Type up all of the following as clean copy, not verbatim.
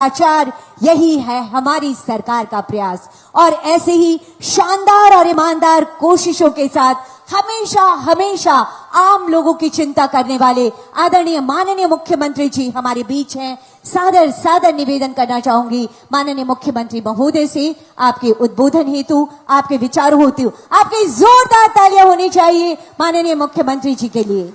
आचार, यही है हमारी सरकार का प्रयास। और ऐसे ही शानदार और ईमानदार कोशिशों के साथ हमेशा हमेशा आम लोगों की चिंता करने वाले आदरणीय माननीय मुख्यमंत्री जी हमारे बीच हैं। सादर सादर निवेदन करना चाहूंगी माननीय मुख्यमंत्री महोदय से, आपके उद्बोधन हेतु, आपके विचारों हेतु आपकी जोरदार तालियां होनी चाहिए माननीय मुख्यमंत्री जी के लिए।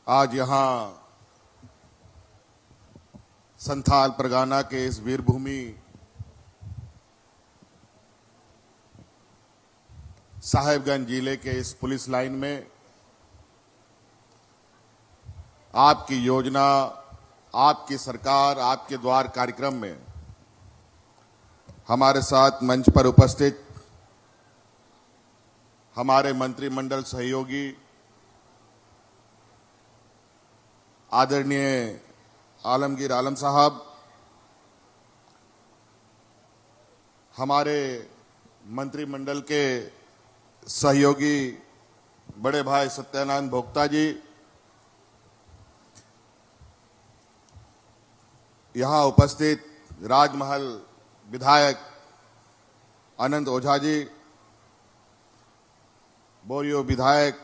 आज यहाँ संथाल परगना के इस वीरभूमि साहेबगंज जिले के इस पुलिस लाइन में आपकी योजना, आपकी सरकार, आपके द्वार कार्यक्रम में हमारे साथ मंच पर उपस्थित हमारे मंत्रिमंडल सहयोगी आदरणीय आलमगीर आलम साहब, हमारे मंत्रिमंडल के सहयोगी बड़े भाई सत्यानंद भोक्ता जी, यहां उपस्थित राजमहल विधायक अनंत ओझा जी, बोरियो विधायक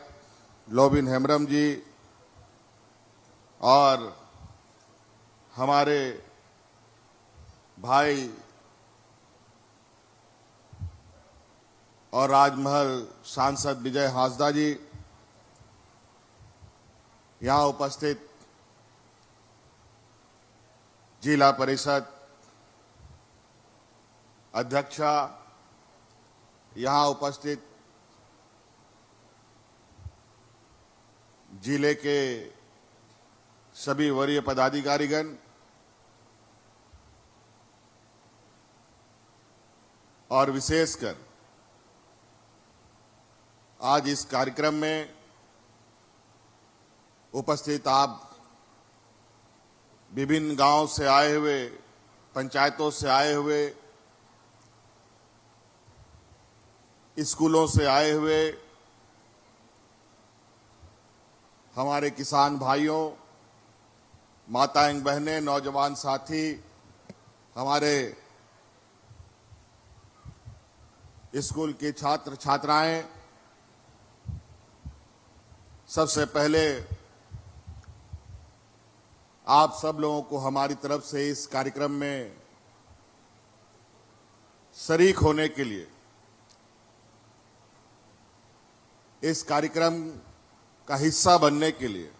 लोबिन हेम्ब्रम जी और हमारे भाई और राजमहल सांसद विजय हांसदा जी, यहां उपस्थित जिला परिषद अध्यक्षा, यहां उपस्थित जिले के सभी वरीय पदाधिकारीगण, और विशेषकर आज इस कार्यक्रम में उपस्थित आप विभिन्न गांवों से आए हुए, पंचायतों से आए हुए, स्कूलों से आए हुए हमारे किसान भाइयों, माताएं बहनें, नौजवान साथी, हमारे स्कूल के छात्र छात्राएं, सबसे पहले आप सब लोगों को हमारी तरफ से इस कार्यक्रम में शरीक होने के लिए, इस कार्यक्रम का हिस्सा बनने के लिए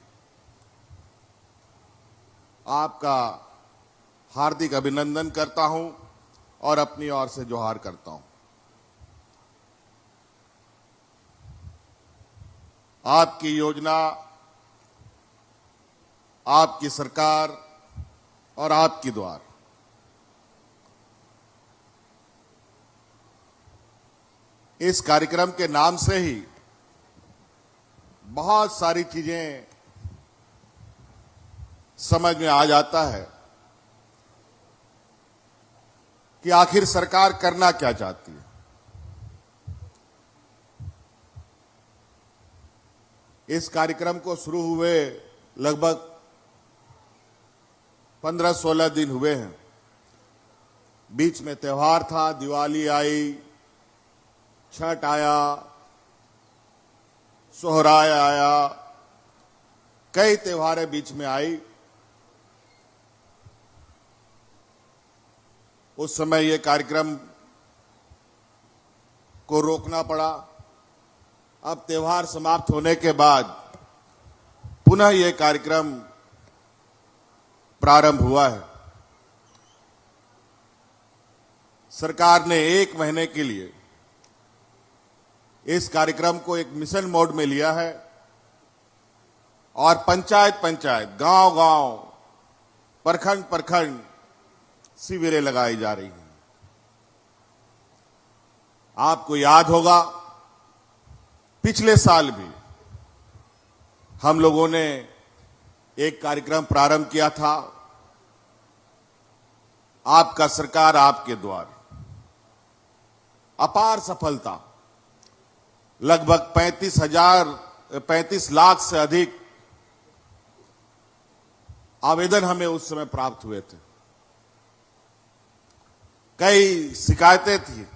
आपका हार्दिक अभिनंदन करता हूं और अपनी ओर से जोहार करता हूं। आपकी योजना, आपकी सरकार और आपकी द्वार, इस कार्यक्रम के नाम से ही बहुत सारी चीजें समझ में आ जाता है कि आखिर सरकार करना क्या चाहती है। इस कार्यक्रम को शुरू हुए लगभग 15-16 दिन हुए हैं। बीच में त्योहार था, दिवाली आई, छठ आया, सोहराय आया, कई त्योहारें बीच में आई। उस समय ये कार्यक्रम को रोकना पड़ा। अब त्योहार समाप्त होने के बाद पुनः ये कार्यक्रम प्रारंभ हुआ है। सरकार ने 1 महीने के लिए इस कार्यक्रम को एक मिशन मोड में लिया है और पंचायत पंचायत, गांव गांव, प्रखंड प्रखंड शिविरें लगाई जा रही हैं। आपको याद होगा पिछले साल भी हम लोगों ने एक कार्यक्रम प्रारंभ किया था, आपका सरकार आपके द्वार। अपार सफलता, लगभग 35 लाख से अधिक आवेदन हमें उस समय प्राप्त हुए थे। कई शिकायतें थी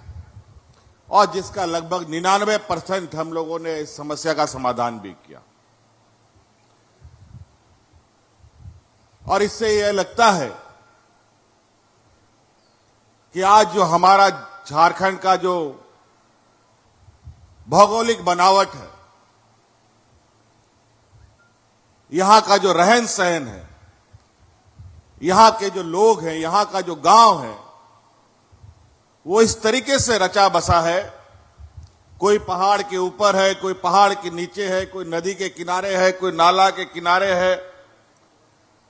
और जिसका लगभग 99% हम लोगों ने इस समस्या का समाधान भी किया। और इससे यह लगता है कि आज जो हमारा झारखंड का जो भौगोलिक बनावट है, यहां का जो रहन सहन है, यहां के जो लोग हैं, यहां का जो गांव है, वो इस तरीके से रचा बसा है। कोई पहाड़ के ऊपर है, कोई पहाड़ के नीचे है, कोई नदी के किनारे है, कोई नाला के किनारे है।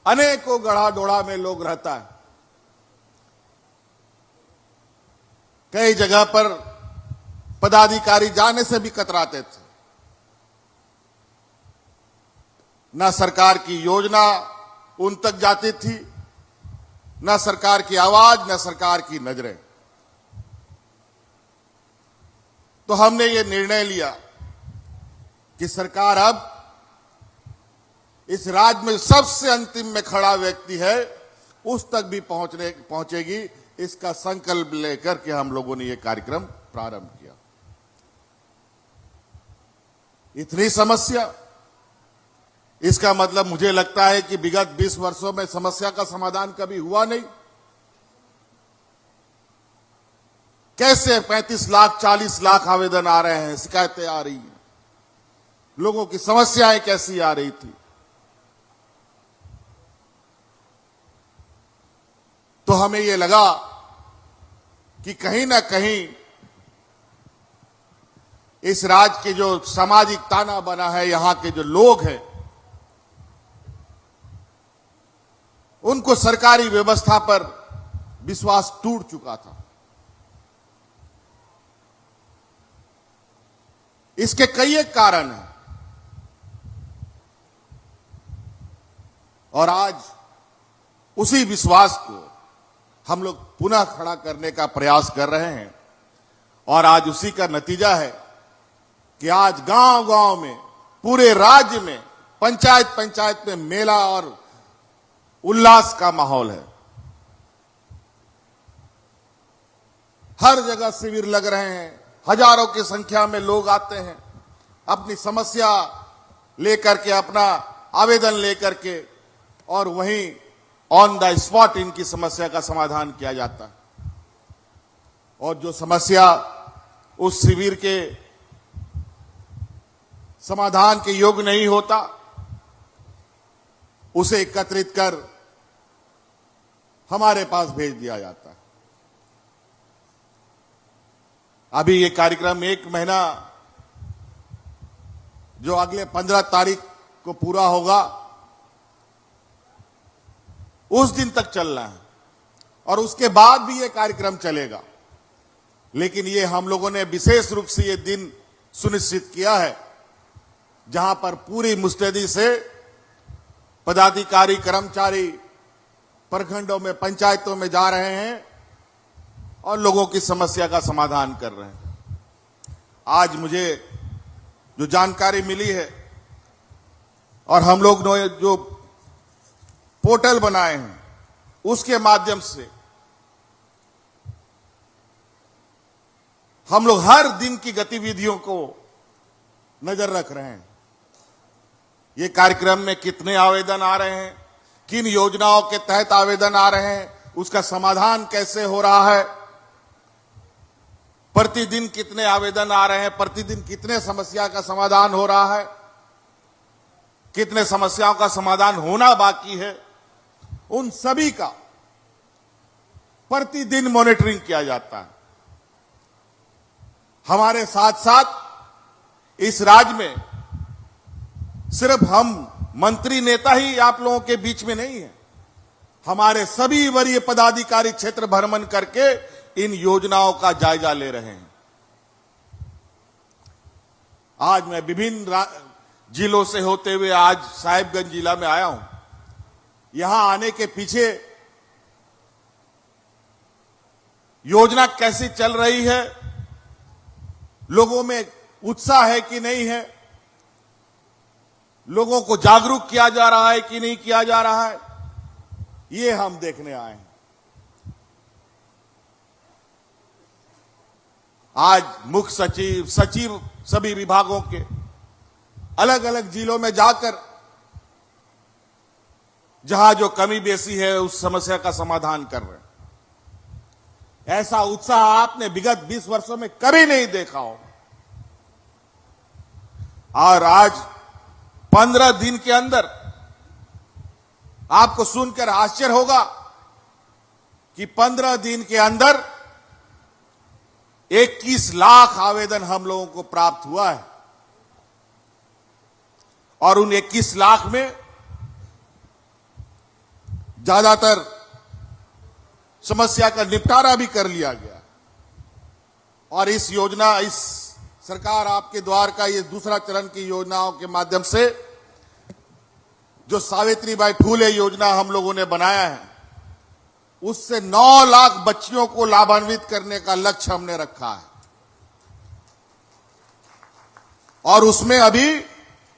अनेकों गढ़ा डोड़ा में लोग रहता है। कई जगह पर पदाधिकारी जाने से भी कतराते थे। न सरकार की योजना उन तक जाती थी, न सरकार की आवाज, न सरकार की नजरें। तो हमने ये निर्णय लिया कि सरकार अब इस राज्य में सबसे अंतिम में खड़ा व्यक्ति है, उस तक भी पहुंचेगी। इसका संकल्प लेकर के हम लोगों ने ये कार्यक्रम प्रारंभ किया। इतनी समस्या, इसका मतलब मुझे लगता है कि विगत 20 वर्षों में समस्या का समाधान कभी हुआ नहीं। कैसे 35 लाख 40 लाख आवेदन आ रहे हैं, शिकायतें आ रही हैं, लोगों की समस्याएं कैसी आ रही थी। तो हमें यह लगा कि कहीं ना कहीं इस राज्य के जो सामाजिक ताना बना है, यहां के जो लोग हैं, उनको सरकारी व्यवस्था पर विश्वास टूट चुका था। इसके कई एक कारण हैं और आज उसी विश्वास को हम लोग पुनः खड़ा करने का प्रयास कर रहे हैं। और आज उसी का नतीजा है कि आज गांव गांव में, पूरे राज्य में, पंचायत पंचायत में मेला और उल्लास का माहौल है। हर जगह शिविर लग रहे हैं, हजारों की संख्या में लोग आते हैं, अपनी समस्या लेकर के, अपना आवेदन लेकर के, और वहीं ऑन द स्पॉट इनकी समस्या का समाधान किया जाता है। और जो समस्या उस शिविर के समाधान के योग्य नहीं होता, उसे एकत्रित कर हमारे पास भेज दिया जाता है। अभी ये कार्यक्रम 1 महीना जो अगले 15 तारीख को पूरा होगा, उस दिन तक चलना है और उसके बाद भी ये कार्यक्रम चलेगा। लेकिन ये हम लोगों ने विशेष रूप से ये दिन सुनिश्चित किया है जहां पर पूरी मुस्तैदी से पदाधिकारी, कर्मचारी प्रखंडों में, पंचायतों में जा रहे हैं और लोगों की समस्या का समाधान कर रहे हैं। आज मुझे जो जानकारी मिली है और हम लोग ने जो पोर्टल बनाए हैं, उसके माध्यम से हम लोग हर दिन की गतिविधियों को नजर रख रहे हैं। ये कार्यक्रम में कितने आवेदन आ रहे हैं, किन योजनाओं के तहत आवेदन आ रहे हैं, उसका समाधान कैसे हो रहा है, प्रतिदिन कितने आवेदन आ रहे हैं, प्रतिदिन कितने समस्या का समाधान हो रहा है, कितने समस्याओं का समाधान होना बाकी है, उन सभी का प्रतिदिन मॉनिटरिंग किया जाता है। हमारे साथ साथ इस राज्य में सिर्फ हम मंत्री नेता ही आप लोगों के बीच में नहीं है। हमारे सभी वरीय पदाधिकारी क्षेत्र भ्रमण करके इन योजनाओं का जायजा ले रहे हैं। आज मैं विभिन्न जिलों से होते हुए आज साहिबगंज जिला में आया हूं। यहां आने के पीछे योजना कैसी चल रही है, लोगों में उत्साह है कि नहीं है, लोगों को जागरूक किया जा रहा है कि नहीं किया जा रहा है, ये हम देखने आए हैं। आज मुख्य सचिव, सचिव सभी विभागों के अलग अलग जिलों में जाकर जहां जो कमी बेसी है उस समस्या का समाधान कर रहे हैं। ऐसा उत्साह आपने विगत 20 वर्षों में कभी नहीं देखा हो। और आज 15 दिन के अंदर आपको सुनकर आश्चर्य होगा कि 15 दिन के अंदर 21 लाख आवेदन हम लोगों को प्राप्त हुआ है। और उन 21 लाख में ज्यादातर समस्या का निपटारा भी कर लिया गया। और इस योजना, इस सरकार आपके द्वार का ये दूसरा चरण की योजनाओं के माध्यम से जो सावित्रीबाई फूले योजना हम लोगों ने बनाया है, उससे 9 लाख बच्चियों को लाभान्वित करने का लक्ष्य हमने रखा है। और उसमें अभी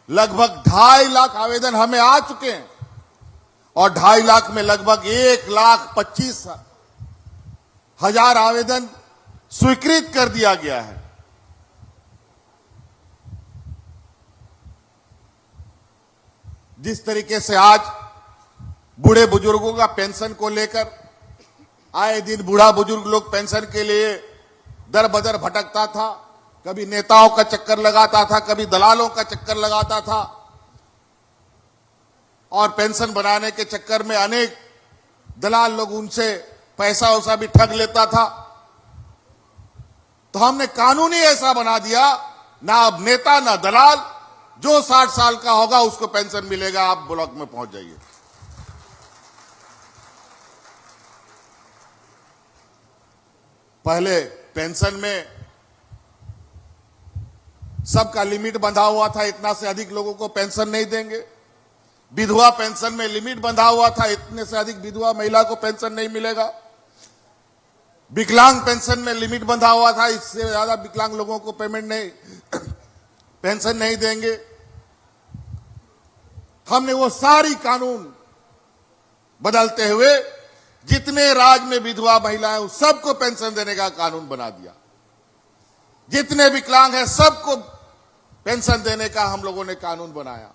लगभग 2.5 लाख आवेदन हमें आ चुके हैं। और 2.5 लाख में लगभग 1,25,000 आवेदन स्वीकृत कर दिया गया है। जिस तरीके से आज बूढ़े बुजुर्गों का पेंशन को लेकर आए दिन बूढ़ा बुजुर्ग लोग पेंशन के लिए दर बदर भटकता था, कभी नेताओं का चक्कर लगाता था, कभी दलालों का चक्कर लगाता था, और पेंशन बनाने के चक्कर में अनेक दलाल लोग उनसे पैसा वैसा भी ठग लेता था। तो हमने कानून ही ऐसा बना दिया, ना अब नेता ना दलाल, जो 60 साल का होगा उसको पेंशन मिलेगा, आप ब्लॉक में पहुंच जाइए। पहले पेंशन में सबका लिमिट बंधा हुआ था, इतना से अधिक लोगों को पेंशन नहीं देंगे। विधवा पेंशन में लिमिट बंधा हुआ था, इतने से अधिक विधवा महिला को पेंशन नहीं मिलेगा। विकलांग पेंशन में लिमिट बंधा हुआ था, इससे ज्यादा विकलांग लोगों को पेमेंट नहीं पेंशन नहीं देंगे। हमने वो सारी कानून बदलते हुए जितने राज्य में विधवा महिलाएं उन सबको पेंशन देने का कानून बना दिया। जितने विकलांग हैं सबको पेंशन देने का हम लोगों ने कानून बनाया।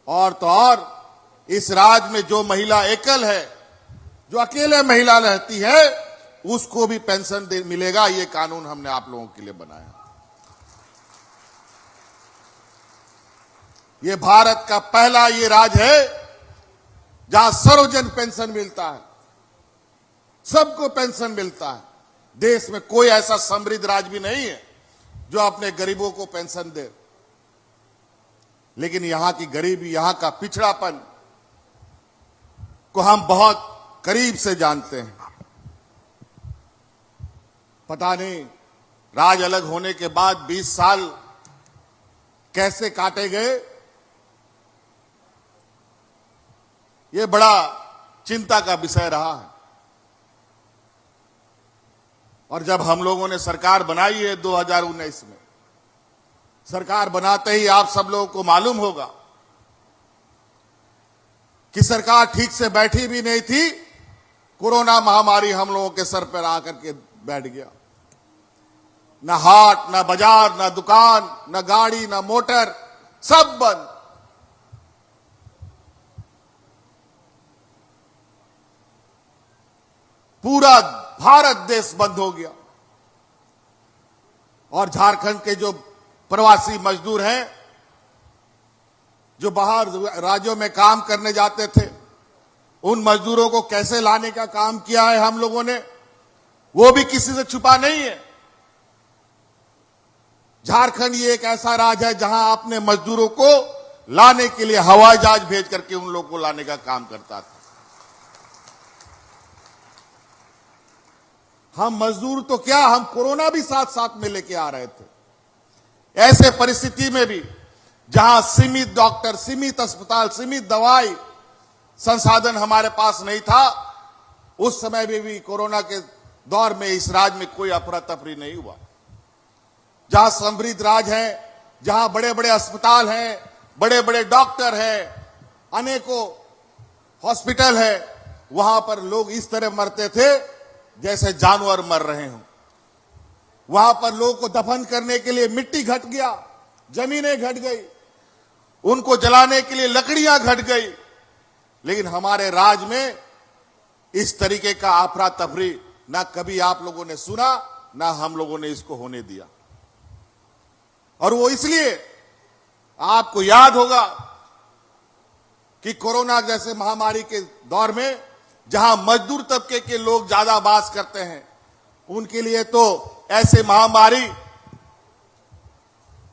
और तो और इस राज्य में जो महिला एकल है, जो अकेले महिला रहती है, उसको भी पेंशन मिलेगा। ये कानून हमने आप लोगों के लिए बनाया। ये भारत का पहला ये राज्य है जहां सर्वजन पेंशन मिलता है, सबको पेंशन मिलता है। देश में कोई ऐसा समृद्ध राज्य भी नहीं है जो अपने गरीबों को पेंशन दे। लेकिन यहां की गरीबी, यहां का पिछड़ापन को हम बहुत करीब से जानते हैं। पता नहीं राज अलग होने के बाद 20 साल कैसे काटे गए, ये बड़ा चिंता का विषय रहा है। और जब हम लोगों ने सरकार बनाई है 2019 में, सरकार बनाते ही आप सब लोगों को मालूम होगा कि सरकार ठीक से बैठी भी नहीं थी, कोरोना महामारी हम लोगों के सर पर आकर के बैठ गया। ना हाट, ना बाजार, ना दुकान, ना गाड़ी, ना मोटर, सब बंद। पूरा भारत देश बंद हो गया। और झारखंड के जो प्रवासी मजदूर हैं, जो बाहर राज्यों में काम करने जाते थे, उन मजदूरों को कैसे लाने का काम किया है हम लोगों ने, वो भी किसी से छुपा नहीं है। झारखंड ये एक ऐसा राज्य है जहां अपने मजदूरों को लाने के लिए हवाई जहाज भेज करके उन लोगों को लाने का काम करता था। हम मजदूर तो क्या, हम कोरोना भी साथ साथ में लेके आ रहे थे। ऐसे परिस्थिति में भी जहां सीमित डॉक्टर, सीमित अस्पताल, सीमित दवाई संसाधन हमारे पास नहीं था, उस समय में भी कोरोना के दौर में इस राज्य में कोई अफरा तफरी नहीं हुआ। जहां समृद्ध राज्य है, जहां बड़े बड़े अस्पताल हैं, बड़े बड़े डॉक्टर हैं, अनेकों हॉस्पिटल है, वहां पर लोग इस तरह मरते थे जैसे जानवर मर रहे हों। वहां पर लोगों को दफन करने के लिए मिट्टी घट गया, जमीनें घट गई, उनको जलाने के लिए लकड़ियां घट गई। लेकिन हमारे राज्य में इस तरीके का अफरा तफरी ना कभी आप लोगों ने सुना, ना हम लोगों ने इसको होने दिया। और वो इसलिए, आपको याद होगा कि कोरोना जैसे महामारी के दौर में जहां मजदूर तबके के लोग ज्यादा बास करते हैं, उनके लिए तो ऐसे महामारी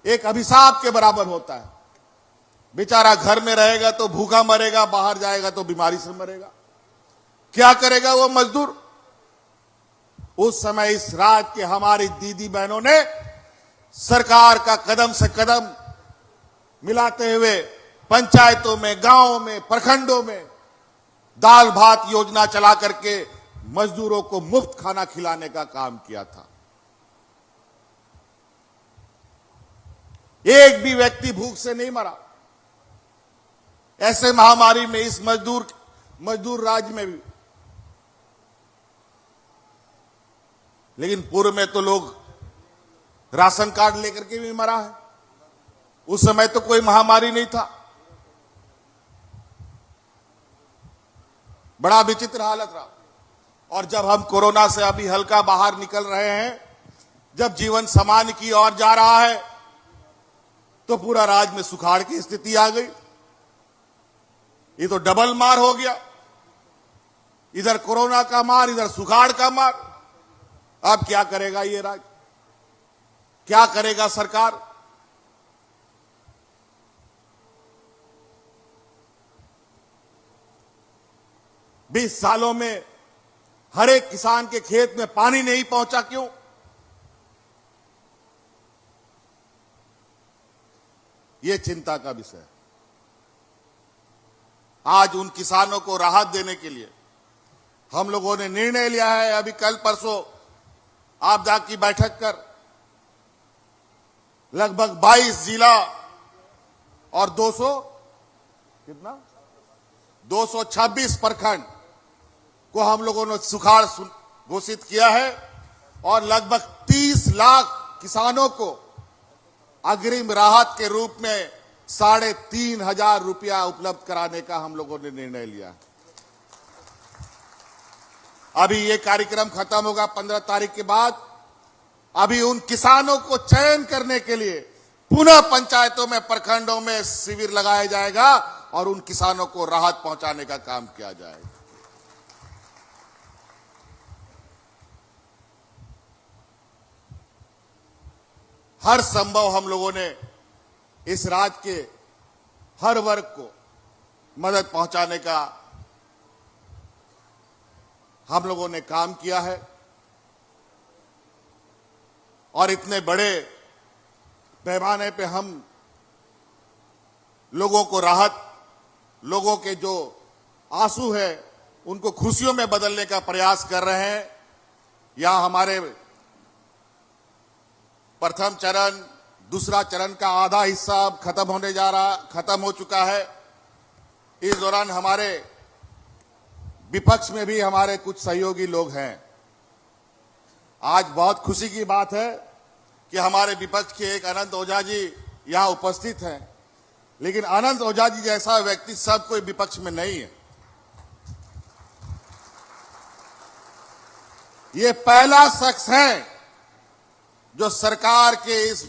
एक अभिशाप के बराबर होता है। बेचारा घर में रहेगा तो भूखा मरेगा, बाहर जाएगा तो बीमारी से मरेगा। क्या करेगा वो मजदूर? उस समय इस राज्य के हमारी दीदी बहनों ने सरकार का कदम से कदम मिलाते हुए पंचायतों में, गांवों में, प्रखंडों में दाल भात योजना चला करके मजदूरों को मुफ्त खाना खिलाने का काम किया था। एक भी व्यक्ति भूख से नहीं मरा ऐसे महामारी में, इस मजदूर राज्य में भी। लेकिन पूर्व में तो लोग राशन कार्ड लेकर के भी मरा है। उस समय तो कोई महामारी नहीं था। बड़ा विचित्र हालत रहा। और जब हम कोरोना से अभी हल्का बाहर निकल रहे हैं, जब जीवन सामान्य की ओर जा रहा है, तो पूरा राज्य में सुखाड़ की स्थिति आ गई। ये तो डबल मार हो गया, इधर कोरोना का मार, इधर सुखाड़ का मार। अब क्या करेगा ये राज्य? क्या करेगा सरकार? बीस सालों में हर एक किसान के खेत में पानी नहीं पहुंचा, क्यों? यह चिंता का विषय है। आज उन किसानों को राहत देने के लिए हम लोगों ने निर्णय लिया है। अभी कल परसों आपदा की बैठक कर लगभग 22 जिला और 226 प्रखंड को हम लोगों ने सुखाड़ घोषित किया है और लगभग 30 लाख किसानों को अग्रिम राहत के रूप में 3,500 रुपया उपलब्ध कराने का हम लोगों ने निर्णय लिया। अभी ये कार्यक्रम खत्म होगा 15 तारीख के बाद। अभी उन किसानों को चयन करने के लिए पुनः पंचायतों में, प्रखंडों में शिविर लगाया जाएगा और उन किसानों को राहत पहुंचाने का काम किया जाएगा। हर संभव हम लोगों ने इस राज्य के हर वर्ग को मदद पहुंचाने का हम लोगों ने काम किया है। और इतने बड़े पैमाने पे हम लोगों को राहत, लोगों के जो आंसू है उनको खुशियों में बदलने का प्रयास कर रहे हैं। यहां हमारे प्रथम चरण, दूसरा चरण का आधा हिस्सा अब खत्म हो चुका है। इस दौरान हमारे विपक्ष में भी हमारे कुछ सहयोगी लोग हैं। आज बहुत खुशी की बात है कि हमारे विपक्ष के एक अनंत ओझा जी यहां उपस्थित हैं। लेकिन अनंत ओझा जी जैसा व्यक्ति सब कोई विपक्ष में नहीं है। ये पहला शख्स है जो सरकार के इस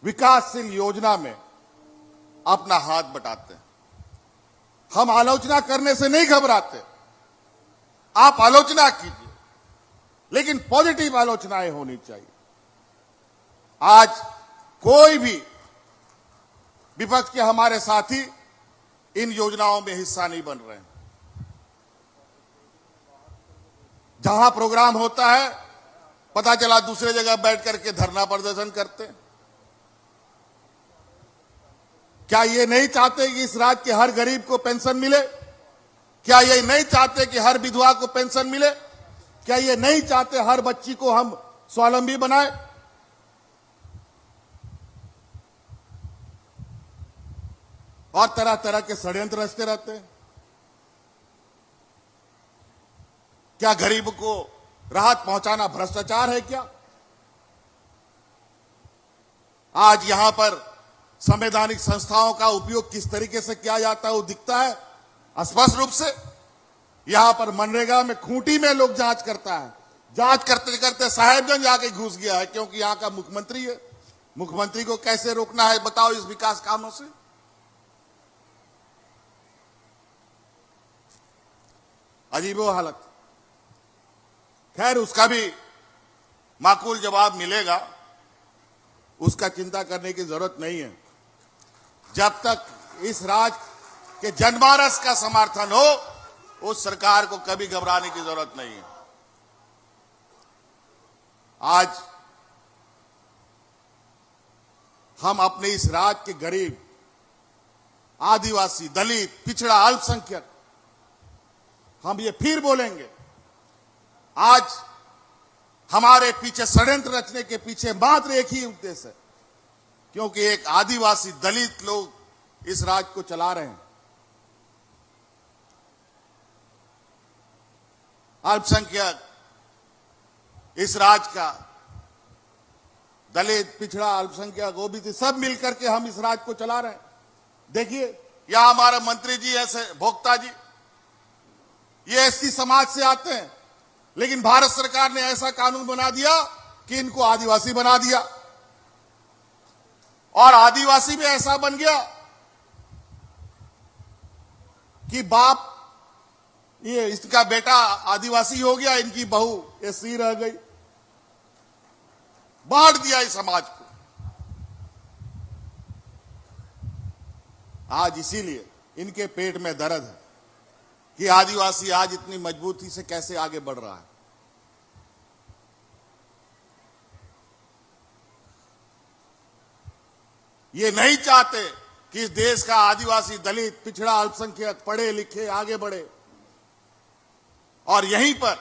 विकासशील योजना में अपना हाथ बटाते हैं। हम आलोचना करने से नहीं घबराते। आप आलोचना कीजिए, लेकिन पॉजिटिव आलोचनाएं होनी चाहिए। आज कोई भी विपक्ष के हमारे साथी इन योजनाओं में हिस्सा नहीं बन रहे हैं। जहां प्रोग्राम होता है पता चला दूसरे जगह बैठ करके धरना प्रदर्शन करते हैं। क्या ये नहीं चाहते कि इस राज्य के हर गरीब को पेंशन मिले? क्या ये नहीं चाहते कि हर विधवा को पेंशन मिले? क्या ये नहीं चाहते हर बच्ची को हम स्वावलंबी बनाए? और तरह तरह के षड्यंत्र रचते रहते हैं। क्या गरीब को राहत पहुंचाना भ्रष्टाचार है क्या? आज यहां पर संवैधानिक संस्थाओं का उपयोग किस तरीके से किया जाता है वो दिखता है स्पष्ट रूप से। यहां पर मनरेगा में खूंटी में लोग जांच करता है, जांच करते करते साहेबगंज आके घुस गया है, क्योंकि यहां का मुख्यमंत्री है। मुख्यमंत्री को कैसे रोकना है बताओ इस विकास कामों से? अजीबो हालत। खैर, उसका भी माकूल जवाब मिलेगा, उसका चिंता करने की जरूरत नहीं है। जब तक इस राज्य के जनमानस का समर्थन हो उस सरकार को कभी घबराने की जरूरत नहीं है। आज हम अपने इस राज्य के गरीब, आदिवासी, दलित, पिछड़ा, अल्पसंख्यक, हम ये फिर बोलेंगे, आज हमारे पीछे षड्यंत्र रचने के पीछे मात्र एक ही उद्देश्य है, क्योंकि एक आदिवासी दलित लोग इस राज्य को चला रहे हैं। अल्पसंख्यक इस राज्य का, दलित, पिछड़ा, अल्पसंख्यक, ओबीसी सब मिलकर के हम इस राज्य को चला रहे हैं। देखिए, यहां हमारे मंत्री जी ऐसे भोक्ता जी, ये एससी समाज से आते हैं, लेकिन भारत सरकार ने ऐसा कानून बना दिया कि इनको आदिवासी बना दिया, और आदिवासी भी ऐसा बन गया कि बाप, ये इसका बेटा आदिवासी हो गया, इनकी बहू एससी रह गई। बांट दिया इस समाज को। आज इसीलिए इनके पेट में दर्द है कि आदिवासी आज इतनी मजबूती से कैसे आगे बढ़ रहा है। ये नहीं चाहते कि इस देश का आदिवासी, दलित, पिछड़ा, अल्पसंख्यक पढ़े लिखे आगे बढ़े। और यहीं पर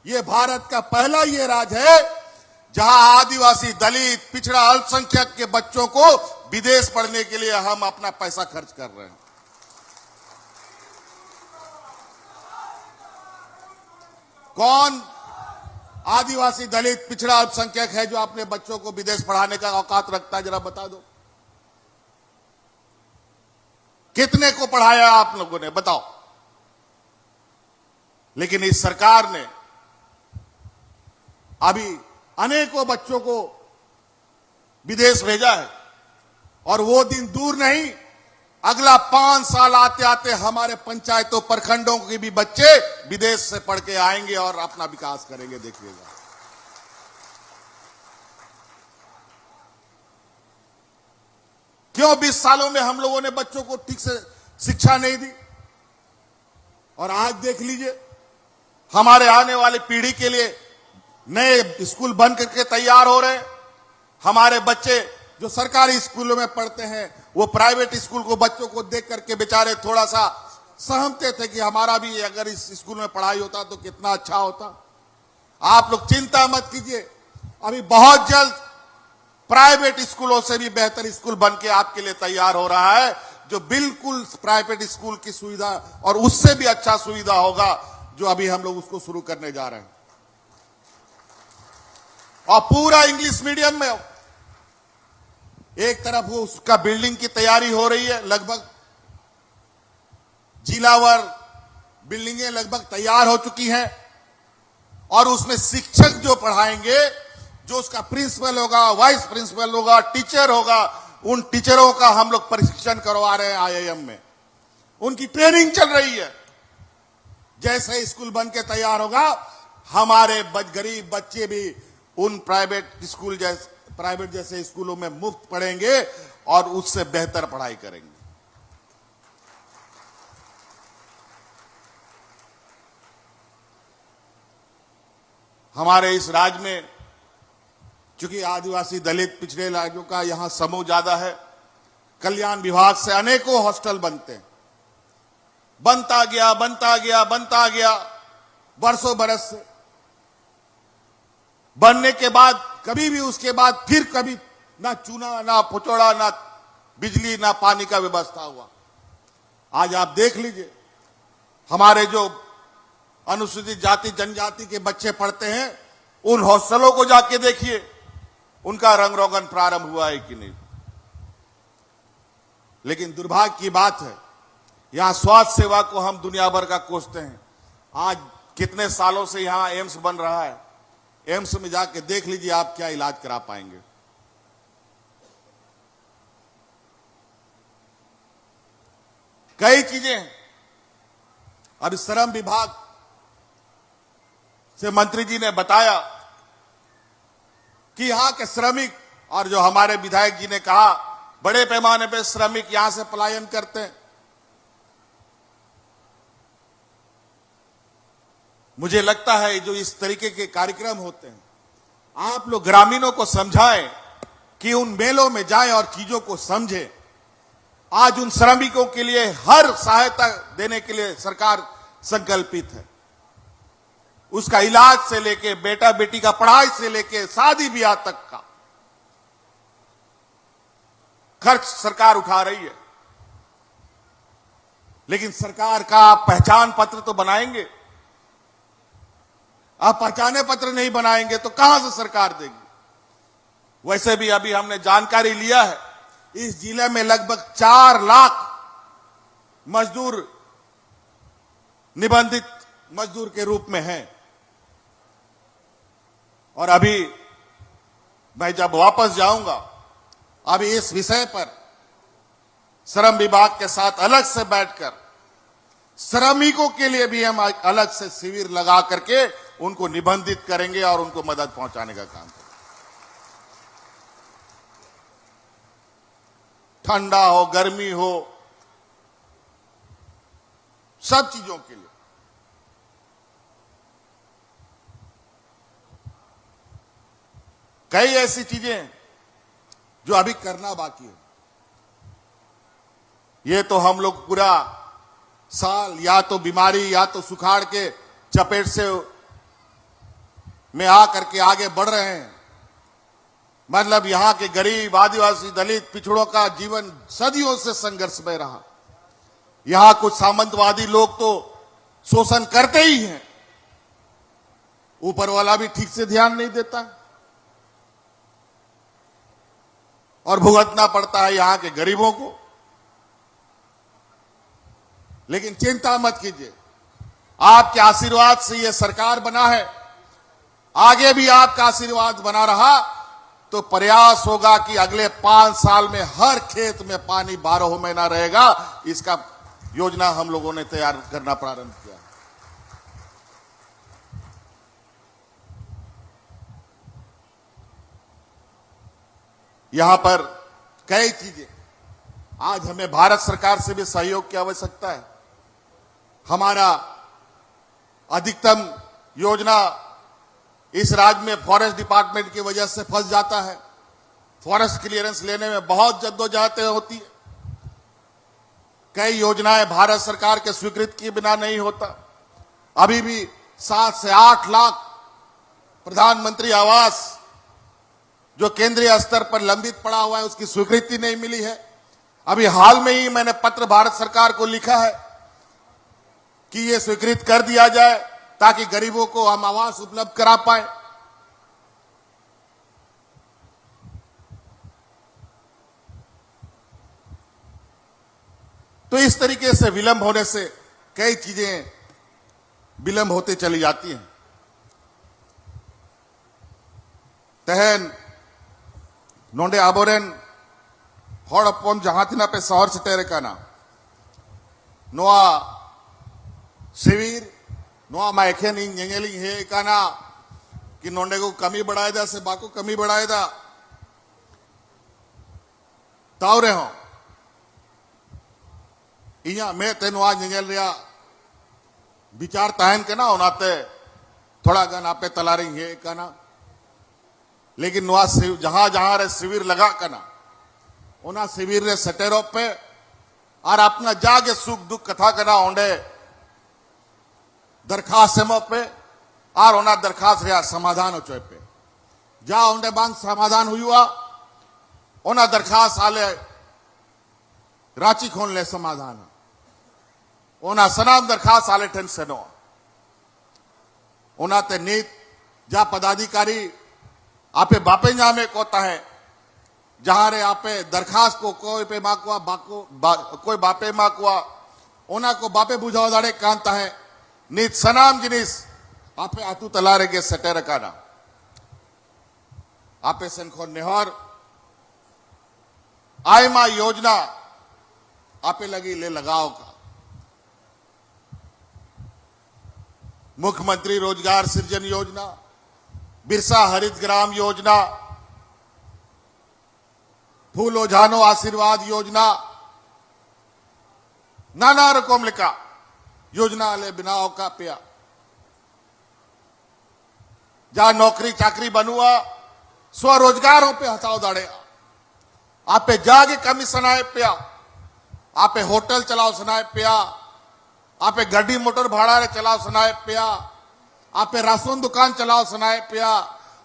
यह भारत का पहला ये राज्य है जहां आदिवासी, दलित, पिछड़ा, अल्पसंख्यक के बच्चों को विदेश पढ़ने के लिए हम अपना पैसा खर्च कर रहे हैं। कौन आदिवासी, दलित, पिछड़ा, अल्पसंख्यक है जो अपने बच्चों को विदेश पढ़ाने का औकात रखता है? जरा बता दो, कितने को पढ़ाया आप लोगों ने, बताओ। लेकिन इस सरकार ने अभी अनेकों बच्चों को विदेश भेजा है, और वो दिन दूर नहीं, अगला 5 साल आते आते हमारे पंचायतों, प्रखंडों के भी बच्चे विदेश से पढ़ के आएंगे और अपना विकास करेंगे। देखिएगा, क्यों 20 सालों में हम लोगों ने बच्चों को ठीक से शिक्षा नहीं दी? और आज देख लीजिए, हमारे आने वाली पीढ़ी के लिए नए स्कूल बन करके तैयार हो रहे हैं। हमारे बच्चे जो सरकारी स्कूलों में पढ़ते हैं, वो प्राइवेट स्कूल को बच्चों को देख करके बेचारे थोड़ा सा सहमते थे कि हमारा भी अगर इस स्कूल में पढ़ाई होता तो कितना अच्छा होता। आप लोग चिंता मत कीजिए, अभी बहुत जल्द प्राइवेट स्कूलों से भी बेहतर स्कूल बन के आपके लिए तैयार हो रहा है, जो बिल्कुल प्राइवेट स्कूल की सुविधा और उससे भी अच्छा सुविधा होगा, जो अभी हम लोग उसको शुरू करने जा रहे हैं। और पूरा इंग्लिश मीडियम में, एक तरफ वो उसका बिल्डिंग की तैयारी हो रही है, लगभग जिलावर बिल्डिंगें लगभग तैयार हो चुकी हैं, और उसमें शिक्षक जो पढ़ाएंगे, जो उसका प्रिंसिपल होगा, वाइस प्रिंसिपल होगा, टीचर होगा, उन टीचरों का हम लोग प्रशिक्षण करवा रहे हैं आईआईएम में। उनकी ट्रेनिंग चल रही है। जैसे स्कूल बन के तैयार होगा, हमारे गरीब बच्चे भी उन प्राइवेट स्कूल जैसे प्राइवेट जैसे स्कूलों में मुफ्त पढ़ेंगे और उससे बेहतर पढ़ाई करेंगे। हमारे इस राज्य में चूंकि आदिवासी दलित पिछड़े राज्यों का यहां समूह ज्यादा है, कल्याण विभाग से अनेकों हॉस्टल बनते हैं, बनता गया बरसों बरस से बनने के बाद कभी भी उसके बाद फिर कभी ना चूना, ना पुचौड़ा, ना बिजली, ना पानी का व्यवस्था हुआ। आज आप देख लीजिए, हमारे जो अनुसूचित जाति जनजाति के बच्चे पढ़ते हैं, उन हॉस्टलों को जाके देखिए, उनका रंग रोगन प्रारंभ हुआ है कि नहीं। लेकिन दुर्भाग्य की बात है, यहां स्वास्थ्य सेवा को हम दुनिया भर का कोसते हैं। आज कितने सालों से यहां एम्स बन रहा है, एम्स में जाके देख लीजिए आप क्या इलाज करा पाएंगे। कई चीजें हैं। अब श्रम विभाग से मंत्री जी ने बताया कि यहां के श्रमिक, और जो हमारे विधायक जी ने कहा बड़े पैमाने पर श्रमिक यहां से पलायन करते हैं। मुझे लगता है जो इस तरीके के कार्यक्रम होते हैं, आप लोग ग्रामीणों को समझाएं कि उन मेलों में जाएं और चीजों को समझें। आज उन श्रमिकों के लिए हर सहायता देने के लिए सरकार संकल्पित है। उसका इलाज से लेके बेटा बेटी का पढ़ाई से लेके शादी ब्याह तक का खर्च सरकार उठा रही है। लेकिन सरकार का पहचान पत्र तो बनाएंगे, आप पहचाने पत्र नहीं बनाएंगे तो कहां से सरकार देगी। वैसे भी अभी हमने जानकारी लिया है, इस जिले में लगभग 4 लाख मजदूर निबंधित मजदूर के रूप में हैं। और अभी मैं जब वापस जाऊंगा, अभी इस विषय पर श्रम विभाग के साथ अलग से बैठकर श्रमिकों के लिए भी हम अलग से शिविर लगा करके उनको निबंधित करेंगे और उनको मदद पहुंचाने का काम करेंगे। ठंडा हो, गर्मी हो, सब चीजों के लिए। कई ऐसी चीजें हैं जो अभी करना बाकी है। ये तो हम लोग पूरा साल या तो बीमारी या तो सुखाड़ के चपेट से में आकर के आगे बढ़ रहे हैं। मतलब यहां के गरीब, आदिवासी, दलित, पिछड़ों का जीवन सदियों से संघर्ष में रहा। यहां कुछ सामंतवादी लोग तो शोषण करते ही हैं, ऊपर वाला भी ठीक से ध्यान नहीं देता और भुगतना पड़ता है यहां के गरीबों को। लेकिन चिंता मत कीजिए, आपके आशीर्वाद से यह सरकार बना है, आगे भी आपका आशीर्वाद बना रहा तो प्रयास होगा कि अगले 5 साल में हर खेत में पानी 12 महीना रहेगा। इसका योजना हम लोगों ने तैयार करना प्रारंभ किया। यहां पर कई चीजें, आज हमें भारत सरकार से भी सहयोग की आवश्यकता है। हमारा अधिकतम योजना इस राज्य में फॉरेस्ट डिपार्टमेंट की वजह से फंस जाता है। फॉरेस्ट क्लियरेंस लेने में बहुत जद्दोजहद होती है। कई योजनाएं भारत सरकार के स्वीकृत किए बिना नहीं होता। अभी भी 7 से 8 लाख प्रधानमंत्री आवास जो केंद्रीय स्तर पर लंबित पड़ा हुआ है, उसकी स्वीकृति नहीं मिली है। अभी हाल में ही मैंने पत्र भारत सरकार को लिखा है कि यह स्वीकृत कर दिया जाए ताकि गरीबों को हम आवास उपलब्ध करा पाए। तो इस तरीके से विलंब होने से कई चीजें विलंब होते चली जाती हैं। तहन नोंडे आबोरेन हड़प्पन जहां पे शहर से तेरे का ना नोआ शिविर नोआ माइखेन इंजेलिंग है काना कि नोंडे को कमी बढ़ाए दा से बाको कमी बढ़ाए दा तावरे हो इया मैं तेन आज निगल रहा विचार तहन के ना होनाते थोड़ा गन आपे तलारेंगे कहना लेकिन नुआ जहां जहां रे शिविर लगा करना उना शिविर रे सटेरो पे और अपना जागे सुख दुख कथा करना होंडे दरखास्त पे और उना दरखास्त रे समाधान हो चोए पे जा होंडे बांग समाधान हुआ उना दरखास्त आले रांची खोन ले समाधान उना सनाम दरखास्त आले टेंशन उना ते नीत जा पदाधिकारी आपे बापे जामे कोता है जहां रे आपे दरखास्त को कोई पे माकुआ कोई बापे माकुआ उना को बापे बुझाओ दाड़े कांता है नीत सनाम जिनिस आपे आतु तलारे के सटे रकाना आपे सनखो नेहर आयमा योजना आपे लगी ले लगाओ का मुख्यमंत्री रोजगार सृजन योजना बिरसा हरित ग्राम योजना फूलो जानो आशीर्वाद योजना नाना रकम लिखा योजना ले बिनाओ का पिया जहां नौकरी चाकरी बनुआ स्वरोजगारों पे हटाओ दाड़े आपे जागे कमीशन आए पिया आपे होटल चलाओ सुनाए पिया आपे गाड़ी मोटर भाड़ा रे चलाओ सुनाए पिया आपे राशन दुकान चलाओ सुनाए पिया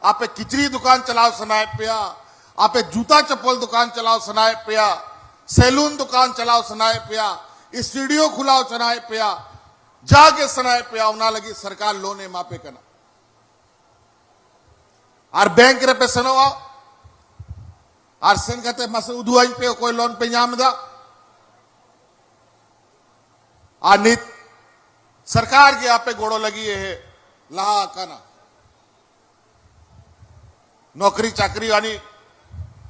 आपे किचरी दुकान चलाओ सुनाए पिया आपे जूता चप्पल दुकान चलाओ सुनाए पिया सैलून दुकान चलाओ सुनाए पिया स्टूडियो खुलाओ सुनाए पिया जागे सुनाए पिया उना लगी सरकार लोने मापे करना और बैंक रे पे सनोआ और सन कहते मसूदू आई पे कोई लोन पे जामदा आ नित सरकार के आपे गोड़ो लगी है लहा काना नौकरी चाकरी वानी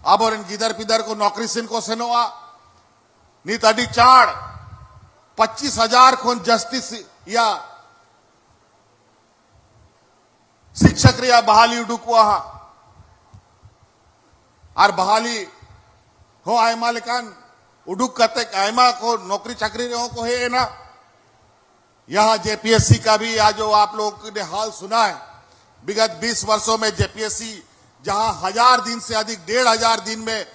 अब और इन गिदर पिदर को नौकरी सिन को सेनोआ नीत अडी चाड़ 25,000 खोन जस्टिस या शिक्षक रिया बहाली उडुकुआ और बहाली हो आयमा लेकान उडुक कते आयमा को नौकरी चाकरी रहो को है ना यहां जेपीएससी का भी आज जो आप लोगों ने हाल सुना है विगत 20 वर्षों में जेपीएससी जहां 1000 दिन से अधिक 1500 दिन में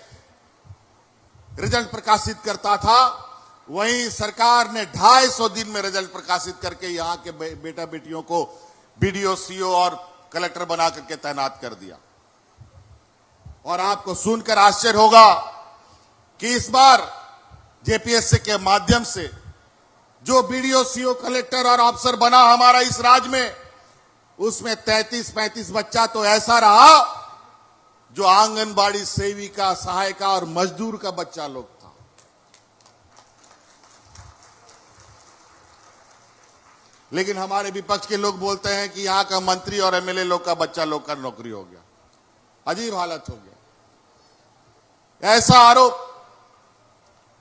रिजल्ट प्रकाशित करता था वहीं सरकार ने 250 दिन में रिजल्ट प्रकाशित करके यहां के बेटा बेटियों को बीडीओ सीओ और कलेक्टर बना करके तैनात कर दिया और आपको सुनकर आश्चर्य होगा कि इस बार जेपीएससी के माध्यम से जो बीडीओ सीओ कलेक्टर और अफसर बना हमारा इस राज्य में उसमें 33-35 बच्चा तो ऐसा रहा जो आंगनबाड़ी सेविका सहायिका और मजदूर का बच्चा लोग था लेकिन हमारे विपक्ष के लोग बोलते हैं कि यहां का मंत्री और एमएलए लोग का बच्चा लोग का नौकरी हो गया अजीब हालत हो गया ऐसा आरोप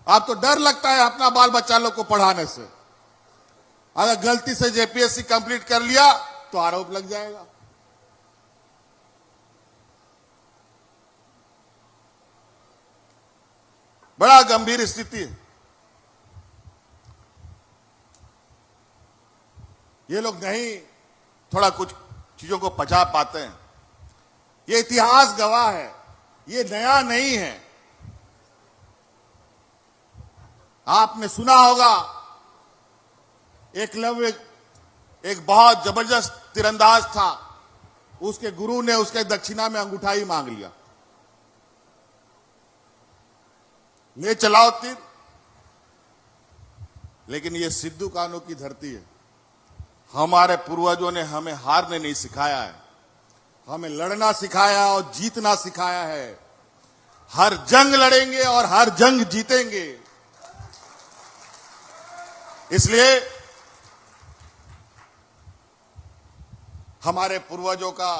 आप तो डर लगता है अपना बाल बच्चा लोग को पढ़ाने से अगर गलती से जेपीएससी कंप्लीट कर लिया तो आरोप लग जाएगा बड़ा गंभीर स्थिति है ये लोग नहीं थोड़ा कुछ चीजों को पचा पाते हैं ये इतिहास गवाह है ये नया नहीं है आपने सुना होगा एकलव्य एक बहुत जबरदस्त तीरंदाज था उसके गुरु ने उसके दक्षिणा में अंगूठा ही मांग लिया ले चलाओ तीर लेकिन ये सिद्धू कान्हू की धरती है हमारे पूर्वजों ने हमें हारने नहीं सिखाया है हमें लड़ना सिखाया और जीतना सिखाया है हर जंग लड़ेंगे और हर जंग जीतेंगे इसलिए हमारे पूर्वजों का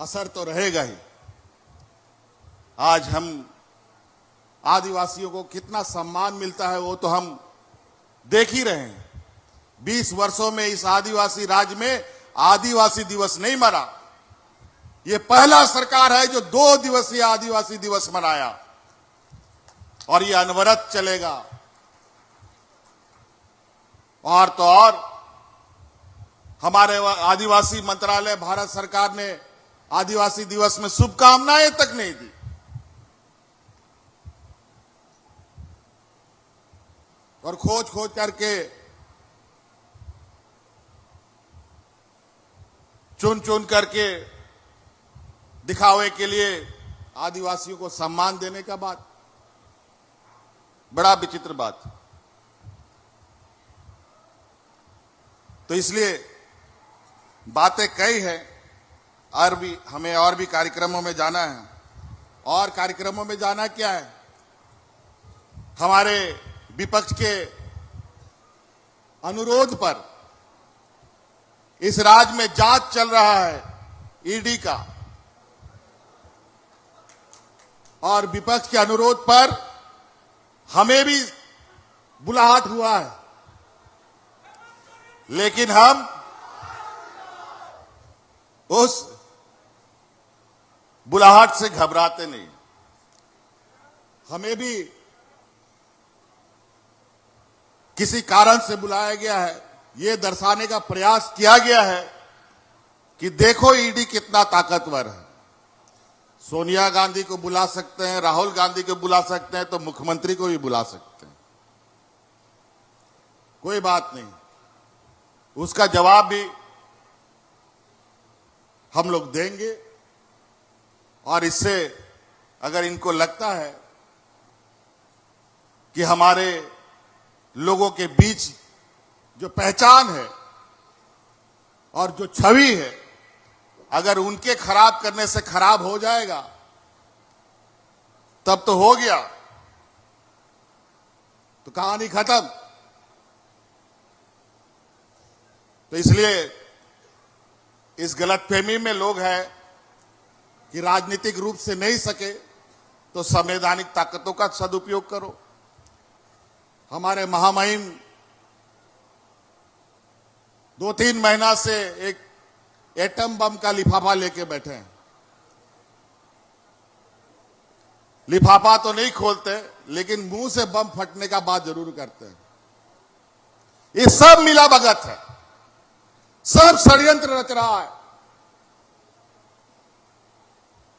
असर तो रहेगा ही आज हम आदिवासियों को कितना सम्मान मिलता है वो तो हम देख ही रहे हैं 20 वर्षों में इस आदिवासी राज्य में आदिवासी दिवस नहीं मना ये पहला सरकार है जो 2 दिवसीय आदिवासी दिवस मनाया और ये अनवरत चलेगा। और तो और हमारे आदिवासी मंत्रालय भारत सरकार ने आदिवासी दिवस में शुभकामनाएं तक नहीं दी। और खोज खोज करके चुन चुन करके दिखावे के लिए आदिवासियों को सम्मान देने का बात, बड़ा विचित्र बात। तो इसलिए बातें कई हैं, और भी हमें और भी कार्यक्रमों में जाना है। और कार्यक्रमों में जाना क्या है, हमारे विपक्ष के अनुरोध पर इस राज्य में जांच चल रहा है ईडी का, और विपक्ष के अनुरोध पर हमें भी बुलाहट हुआ है, लेकिन हम उस बुलाहट से घबराते नहीं। हमें भी किसी कारण से बुलाया गया है, यह दर्शाने का प्रयास किया गया है कि देखो ईडी कितना ताकतवर है। सोनिया गांधी को बुला सकते हैं, राहुल गांधी को बुला सकते हैं, तो मुख्यमंत्री को भी बुला सकते हैं, कोई बात नहीं। उसका जवाब भी हम लोग देंगे। और इससे अगर इनको लगता है कि हमारे लोगों के बीच जो पहचान है और जो छवि है, अगर उनके खराब करने से खराब हो जाएगा, तब तो हो गया, तो कहानी खत्म। तो इसलिए इस गलतफहमी में लोग हैं कि राजनीतिक रूप से नहीं सके तो संवैधानिक ताकतों का सदुपयोग करो। हमारे महामहिम 2-3 महीना से एक एटम बम का लिफाफा लेके बैठे हैं। लिफाफा तो नहीं खोलते, लेकिन मुंह से बम फटने का बात जरूर करते हैं। ये सब मिलाभगत है, सब षड्यंत्र रच रहा है।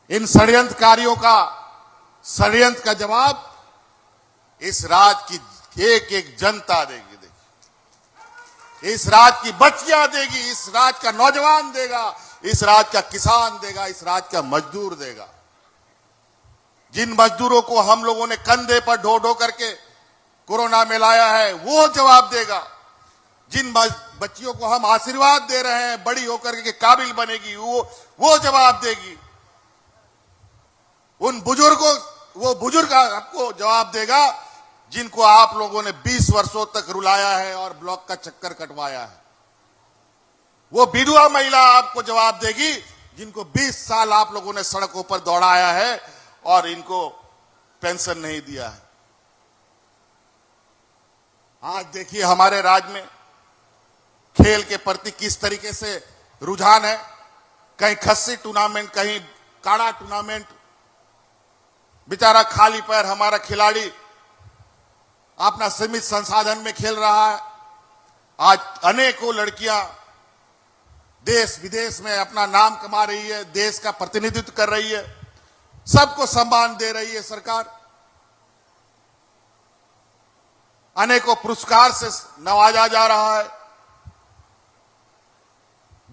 इन षड्यंत्रकारियों का षड्यंत्र का जवाब इस राज्य की एक एक जनता देगी, इस राज्य की बच्चियां देगी, इस राज्य का नौजवान देगा, इस राज्य का किसान देगा, इस राज्य का मजदूर देगा। जिन मजदूरों को हम लोगों ने कंधे पर ढो ढो करके कोरोना में लाया है, वो जवाब देगा। जिन बच्चियों को हम आशीर्वाद दे रहे हैं, बड़ी होकर के काबिल बनेगी, वो जवाब देगी। उन बुजुर्गों, वो बुजुर्ग आपको जवाब देगा जिनको आप लोगों ने 20 वर्षों तक रुलाया है और ब्लॉक का चक्कर कटवाया है। वो विधवा महिला आपको जवाब देगी जिनको 20 साल आप लोगों ने सड़कों पर दौड़ाया है और इनको पेंशन नहीं दिया है। आज देखिए हमारे राज्य में खेल के प्रति किस तरीके से रुझान है। कहीं खस्सी टूर्नामेंट, कहीं काड़ा टूर्नामेंट। बेचारा खाली पैर हमारा खिलाड़ी अपना सीमित संसाधन में खेल रहा है। आज अनेकों लड़कियां देश विदेश में अपना नाम कमा रही है, देश का प्रतिनिधित्व कर रही है, सबको सम्मान दे रही है सरकार। अनेकों पुरस्कार से नवाजा जा रहा है।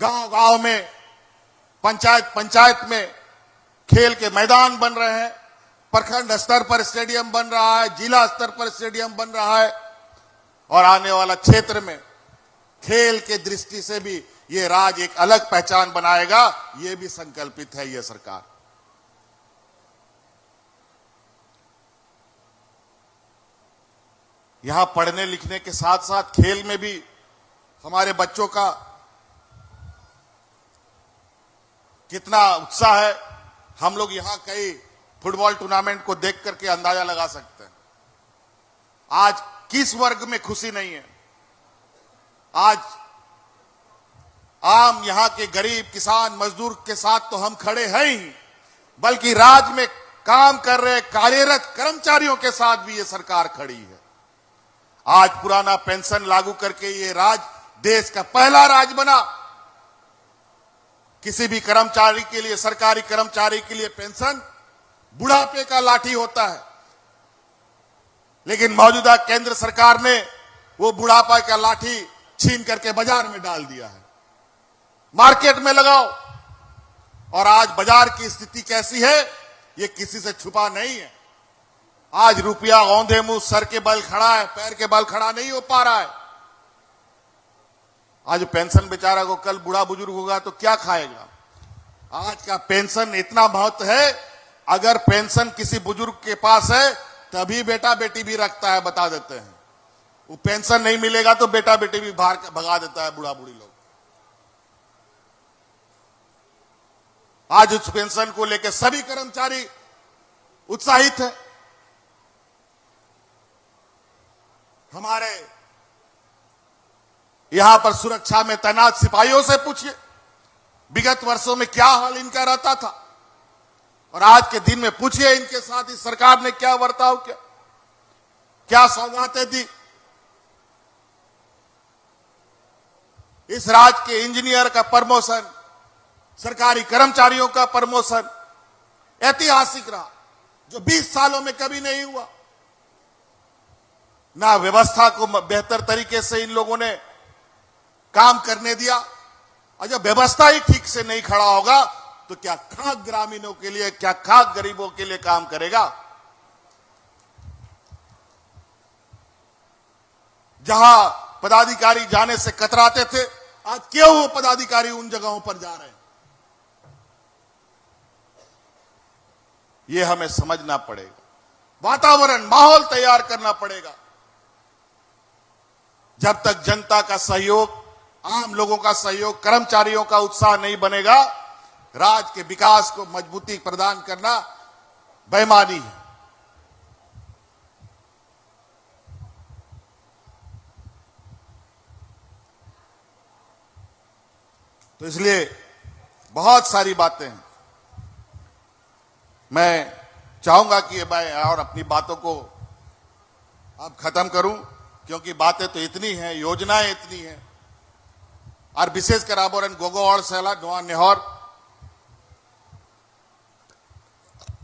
गांव गांव में, पंचायत पंचायत में खेल के मैदान बन रहे हैं। प्रखंड स्तर पर स्टेडियम बन रहा है, जिला स्तर पर स्टेडियम बन रहा है। और आने वाला क्षेत्र में खेल के दृष्टि से भी ये राज्य एक अलग पहचान बनाएगा, ये भी संकल्पित है ये सरकार। यहां पढ़ने लिखने के साथ साथ खेल में भी हमारे बच्चों का कितना उत्साह है, हम लोग यहां कई फुटबॉल टूर्नामेंट को देख करके अंदाजा लगा सकते हैं। आज किस वर्ग में खुशी नहीं है। आज आम यहां के गरीब किसान मजदूर के साथ तो हम खड़े हैं ही, बल्कि राज्य में काम कर रहे कार्यरत कर्मचारियों के साथ भी ये सरकार खड़ी है। आज पुराना पेंशन लागू करके ये देश का पहला राज्य बना। किसी भी कर्मचारी के लिए, सरकारी कर्मचारी के लिए पेंशन बुढ़ापे का लाठी होता है, लेकिन मौजूदा केंद्र सरकार ने वो बुढ़ापा का लाठी छीन करके बाजार में डाल दिया है। मार्केट में लगाओ। और आज बाजार की स्थिति कैसी है ये किसी से छुपा नहीं है। आज रुपया औंधे मुंह सर के बल खड़ा है, पैर के बल खड़ा नहीं हो पा रहा है। आज पेंशन बेचारा को कल बूढ़ा बुजुर्ग होगा तो क्या खाएगा। आज का पेंशन इतना महत्व है, अगर पेंशन किसी बुजुर्ग के पास है तभी बेटा बेटी भी रखता है, बता देते हैं। वो पेंशन नहीं मिलेगा तो बेटा बेटी भी बाहर भगा देता है बूढ़ा बूढ़ी लोग। आज उस पेंशन को लेकर सभी कर्मचारी उत्साहित है। हमारे यहां पर सुरक्षा में तैनात सिपाहियों से पूछिए विगत वर्षों में क्या हाल इनका रहता था, और आज के दिन में पूछिए इनके साथ इस सरकार ने क्या बर्ताव किया, क्या सौगातें दी। इस राज्य के इंजीनियर का प्रमोशन, सरकारी कर्मचारियों का प्रमोशन ऐतिहासिक रहा, जो 20 सालों में कभी नहीं हुआ। ना व्यवस्था को बेहतर तरीके से इन लोगों ने काम करने दिया, और जब व्यवस्था ही ठीक से नहीं खड़ा होगा तो क्या खाक ग्रामीणों के लिए, क्या खाक गरीबों के लिए काम करेगा। जहां पदाधिकारी जाने से कतराते थे, आज क्यों वो पदाधिकारी उन जगहों पर जा रहे हैं, ये हमें समझना पड़ेगा। वातावरण, माहौल तैयार करना पड़ेगा। जब तक जनता का सहयोग, आम लोगों का सहयोग, कर्मचारियों का उत्साह नहीं बनेगा, राज्य के विकास को मजबूती प्रदान करना बेईमानी है। तो इसलिए बहुत सारी बातें हैं। मैं चाहूंगा कि मैं और अपनी बातों को अब खत्म करूं, क्योंकि बातें तो इतनी हैं, योजनाएं इतनी हैं, और विशेषकर आबोरन गोगोड़ सेला नोआ नेहर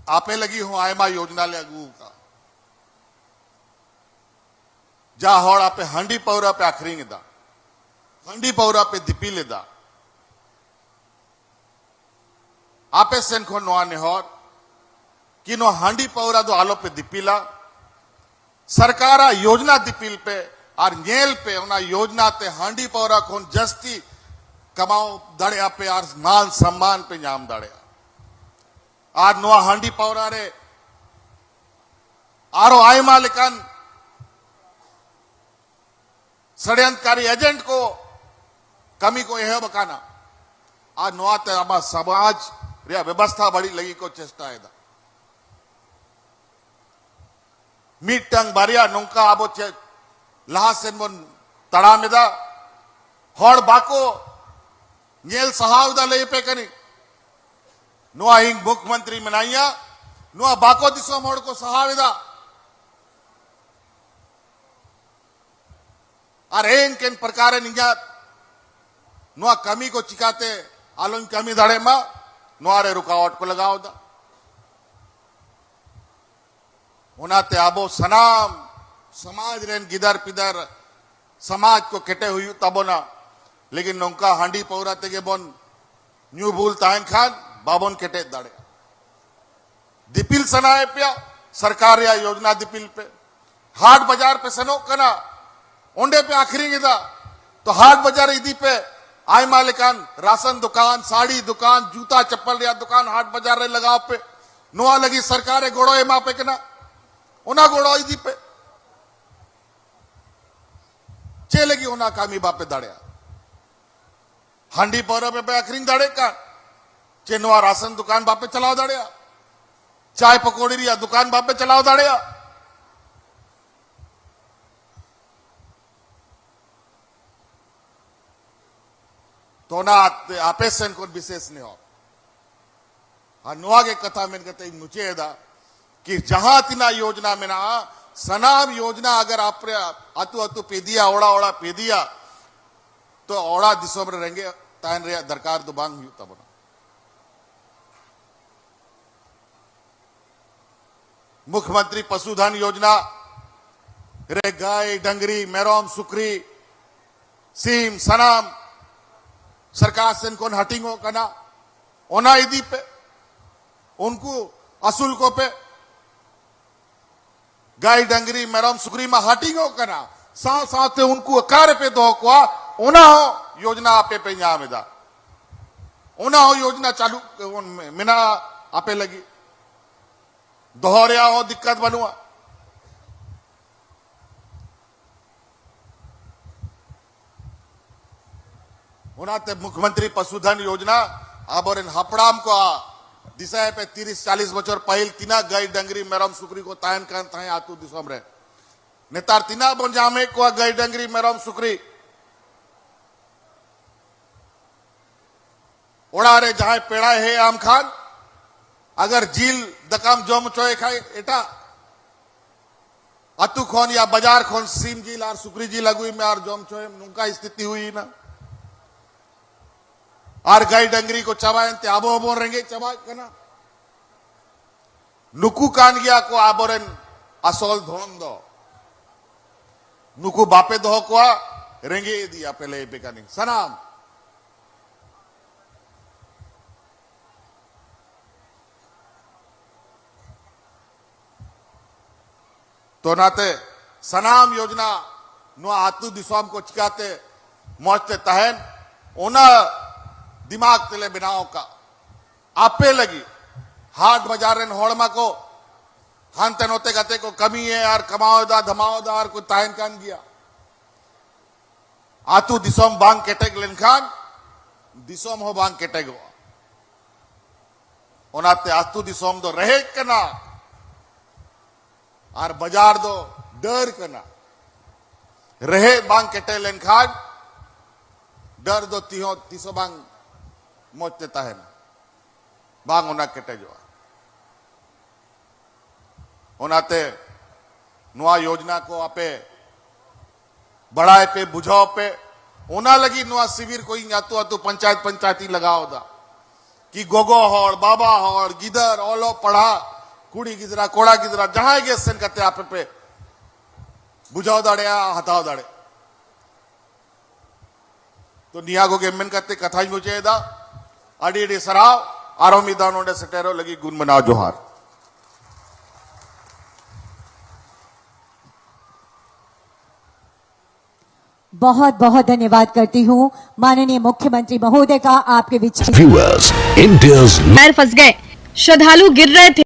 आपे लगी हूं आयमा योजना ले अगू का जा हड़ आपे हंडी पौरा पे आखरी दा, हंडी पौरा पे दिपी लेदा आपे सेन खो नोआ नेहर कि नो हांडी पौरा दो आलो पे दिपीला सरकारा योजना दिपील पे और नेल पे उना योजना ते हांडी पौरा खोन जस्ती कमाओ दड़िया पे और मान सम्मान पे नाम दड़िया आज नोआ हांडी पौरा रे आरो आयमा लेकन षड्यंत्रकारी एजेंट को कमी को यह बकाना आज नोआ ते आमा समाज रे व्यवस्था बड़ी लगी को चेष्टा है मीटंग बारिया नौका आबो लहासेन बन तड़ा में दा हड़ बाको नेल सहावदा ले पे कनी नुआ हिंग मुख्यमंत्री मनाइया नुआ बाको दिसोम हड़ को सहाविदा अरे इनके प्रकार निजा नुआ कमी को चिकाते आलोन कमी धड़े मा नुआरे रुकावट को लगाओ दा उनाते आबो सनाम समाज रेन गिदर पिदर समाज को केटे हुई तबोना लेकिन नौका हांडी पौरा तेगे बोन न्यू भूल ताइन खान बाबोन केटे दाड़े दिपिल सनाए पिया सरकार या योजना दिपिल पे हाट बाजार पे सनो कना ओंडे पे आखिरी गिदा तो हाट बाजार इदी पे आय मालिकान राशन दुकान साड़ी दुकान जूता चप्पल या दुकान हाट बाजार रे लगाओ पे नुआ लगी सरकारे गोड़ो एमा पे कना उना गोड़ो इदी पे चे लगी उना कामी बापे दाड़िया हांडी पौरा पे आखिरी दाड़े का चे नुआ राशन दुकान बापे चलाओ दाड़िया चाय पकौड़ी रिया दुकान बापे चलाओ दाड़िया तो ना आपे सेन को विशेष नहीं हो हाँ नुआ के कथा में कहते मुझे दा कि जहां तिना योजना में ना सनाम योजना अगर आप अतु अतु पेदिया ओड़ा ओड़ा पेदिया तो ओड़ा दिसों में रहेंगे तान रे दरकार दो बांग हुई तब ना मुख्यमंत्री पशुधन योजना रे गाय डंगरी मेरोम सुकरी सीम सनाम सरकार से इनको हटिंग हो करना ओना इदी पे उनको असूल को पे गाय डंगरी मेरोम सुकरी में हटिंग हो करना साथ साथ उनको कार्य पे दो को ओना हो योजना आपे पे यहाँ में दा ओना हो योजना चालू मिना आपे लगी दोहरिया हो दिक्कत बनुआ उनाते मुख्यमंत्री पशुधन योजना अब और इन हपड़ाम को दिशा पे 30-40 बच्चों पहल तीना गाय डंगरी मेरम सुकरी को तायन कान ताए आतु दिसम रे नेतार तीना बंजामे को गाय डंगरी मेरम सुकरी ओड़ा रे जहां पेड़ा है आम खान अगर झील दकाम जम चोए खाए एटा अतु खोन या बाजार खोन सीम झील और सुकरी झील लगुई में और जम चोए नुका स्थिति हुई ना और गाय डंगरी को चबाए ते आबो आबो रहेंगे चबाए करना नुकू कान गया को आबोरन असोल धोन दो नुकू बापे दो को रेंगे दिया पहले बेकानी सनाम तो नाते सनाम योजना नो आतु दिसोम को चिकाते मौजते तहन ओना दिमाग तिले बिनाओ का आपे लगी हाट बाजार होड़मा को हान तनोते गते को कमी है यार कमाओदा धमाओदार को तायन कान गया आतु दिसोम बांग केटेग लेनखान दिसोम हो बांग केटेग ओनाते आतु दिसोम दो रहे कना और बाजार दो डर करना रहे बांग केटे लेनखान डर दो तीसो बांग मोचते ताहन बांग उना केटे जो उनाते नुआ योजना को आपे बढ़ाए पे बुझाओ पे उना लगी नुआ शिविर कोई आतु आतु पंचायती लगाओ दा कि गोगो होड़ बाबा होड़ गिदर ओलो पढ़ा कुड़ी गिदरा कोड़ा गिदरा जहां गे सेन करते आप पे बुझाओ दाड़े हटाओ दाड़े तो नियागो के मन करते कथा ही मुझे दा अड़ी अड़ी सराव आरोमी दानों ने सटेरो लगी गुन मनाओ जोहार बहुत बहुत धन्यवाद करती हूँ माननीय मुख्यमंत्री महोदय का आपके विचार व्यूअर्स इंडियाज पैर फंस गए, श्रद्धालु गिर रहे थे।